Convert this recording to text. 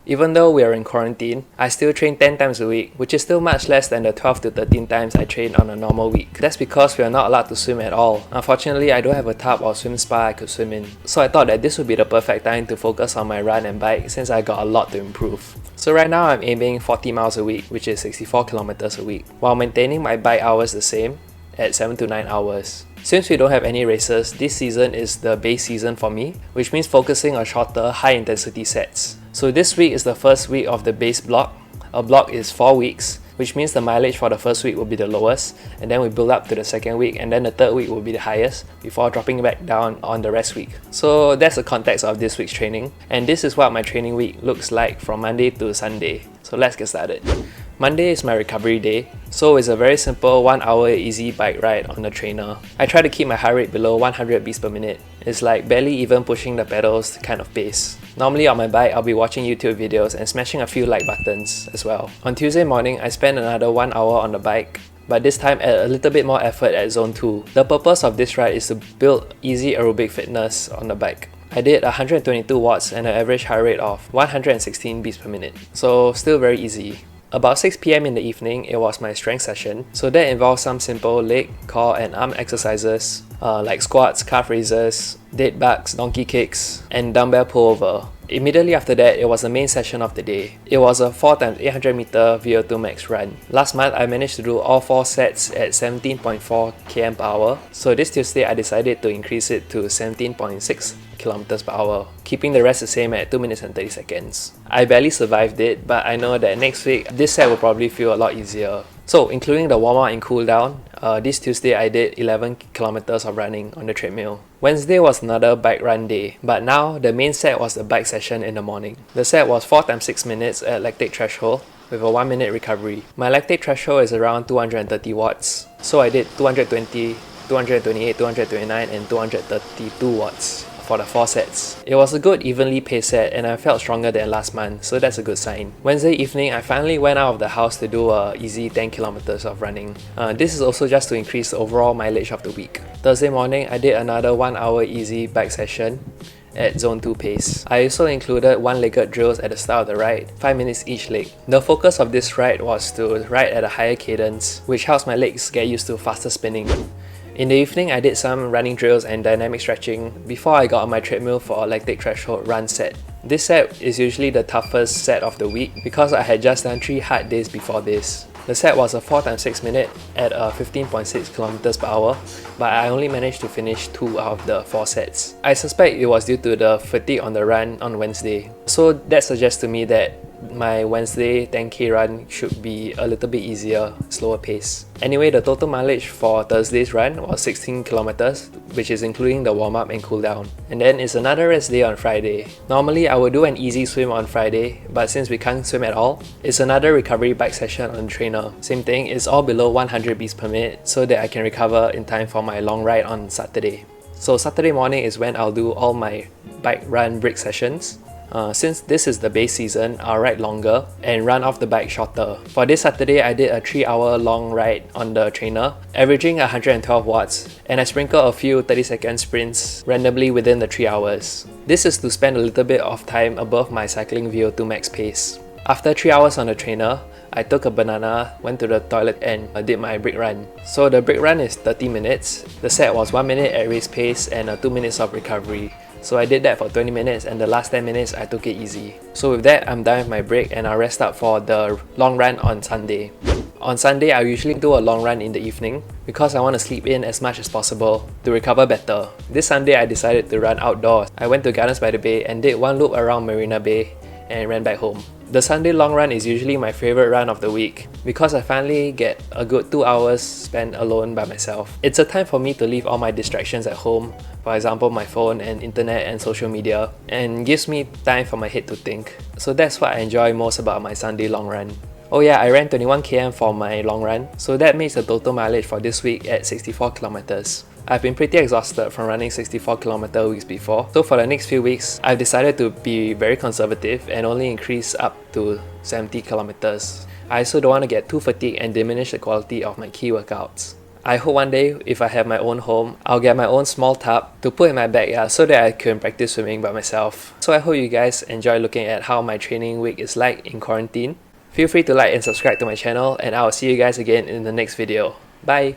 Even though we are in quarantine, I still train 10 times a week, which is still much less than the 12 to 13 times I train on a normal week. That's because we are not allowed to swim at all. Unfortunately, I don't have a tub or swim spa I could swim in. So I thought that this would be the perfect time to focus on my run and bike since I got a lot to improve. So right now I'm aiming 40 miles a week, which is 64 kilometers a week, while maintaining my bike hours the same at 7 to 9 hours. Since we don't have any races, this season is the base season for me, which means focusing on shorter, high-intensity sets. So this week is the first week of the base block. A block is 4 weeks, which means the mileage for the first week will be the lowest, and then we build up to the second week, and then the third week will be the highest, before dropping back down on the rest week. So that's the context of this week's training, and this is what my training week looks like from Monday to Sunday. So let's get started. Monday is my recovery day, so it's a very simple 1 hour easy bike ride on the trainer. I try to keep my heart rate below 100 beats per minute. It's like barely even pushing the pedals kind of pace. Normally on my bike, I'll be watching YouTube videos and smashing a few like buttons as well. On Tuesday morning, I spent another 1 hour on the bike, but this time add a little bit more effort at zone 2. The purpose of this ride is to build easy aerobic fitness on the bike. I did 122 watts and an average heart rate of 116 beats per minute, so still very easy. About 6 PM in the evening, it was my strength session, so that involves some simple leg, core and arm exercises like squats, calf raises, dead bugs, donkey kicks, and dumbbell pullover. Immediately after that, it was the main session of the day. It was a 4x800 meter Vo2 Max Run. Last month, I managed to do all 4 sets at 17.4 km per hour, so this Tuesday I decided to increase it to 17.6 kilometers per hour, keeping the rest the same at 2 minutes and 30 seconds. I barely survived it, but I know that next week, this set will probably feel a lot easier. So, including the warm-up and cool-down, this Tuesday I did 11 kilometers of running on the treadmill. Wednesday was another bike run day, but now the main set was the bike session in the morning. The set was 4x6 minutes at Lactate Threshold with a 1 minute recovery. My Lactate Threshold is around 230 watts, so I did 220, 228, 229 and 232 watts for the 4 sets. It was a good evenly paced set and I felt stronger than last month, so that's a good sign. Wednesday evening, I finally went out of the house to do a easy 10 kilometers of running. This is also just to increase the overall mileage of the week. Thursday morning, I did another 1 hour easy bike session at zone 2 pace. I also included one-legged drills at the start of the ride, 5 minutes each leg. The focus of this ride was to ride at a higher cadence, which helps my legs get used to faster spinning. In the evening, I did some running drills and dynamic stretching before I got on my treadmill for a Lactate Threshold Run Set. This set is usually the toughest set of the week because I had just done 3 hard days before this. The set was a 4x6 minute at 15.6 kilometers per hour, but I only managed to finish 2 out of the 4 sets. I suspect it was due to the fatigue on the run on Wednesday. So that suggests to me that my Wednesday 10k run should be a little bit easier, slower pace. Anyway, the total mileage for Thursday's run was 16 kilometers, which is including the warm-up and cool-down. And then it's another rest day on Friday. Normally, I would do an easy swim on Friday, but since we can't swim at all, it's another recovery bike session on the trainer. Same thing, it's all below 100 beats per minute so that I can recover in time for my long ride on Saturday. So Saturday morning is when I'll do all my bike run break sessions. Since this is the base season, I'll ride longer and run off the bike shorter. For this Saturday, I did a 3-hour long ride on the trainer, averaging 112 watts, and I sprinkle a few 30-second sprints randomly within the 3 hours. This is to spend a little bit of time above my cycling Vo2 max pace. After 3 hours on the trainer, I took a banana, went to the toilet and did my break run. So the break run is 30 minutes. The set was 1 minute at race pace and 2 minutes of recovery. So I did that for 20 minutes and the last 10 minutes I took it easy. So with that, I'm done with my break and I'll rest up for the long run on Sunday. On Sunday, I usually do a long run in the evening because I want to sleep in as much as possible to recover better. This Sunday, I decided to run outdoors. I went to Gardens by the Bay and did one loop around Marina Bay and ran back home. The Sunday long run is usually my favorite run of the week because I finally get a good 2 hours spent alone by myself. It's a time for me to leave all my distractions at home, for example my phone and internet and social media, and gives me time for my head to think. So that's what I enjoy most about my Sunday long run. Oh yeah, I ran 21 km for my long run, so that makes the total mileage for this week at 64 kilometers. I've been pretty exhausted from running 64km weeks before, so for the next few weeks, I've decided to be very conservative and only increase up to 70 kilometers. I also don't want to get too fatigued and diminish the quality of my key workouts. I hope one day, if I have my own home, I'll get my own small tub to put in my backyard so that I can practice swimming by myself. So I hope you guys enjoy looking at how my training week is like in quarantine. Feel free to like and subscribe to my channel, and I'll see you guys again in the next video. Bye!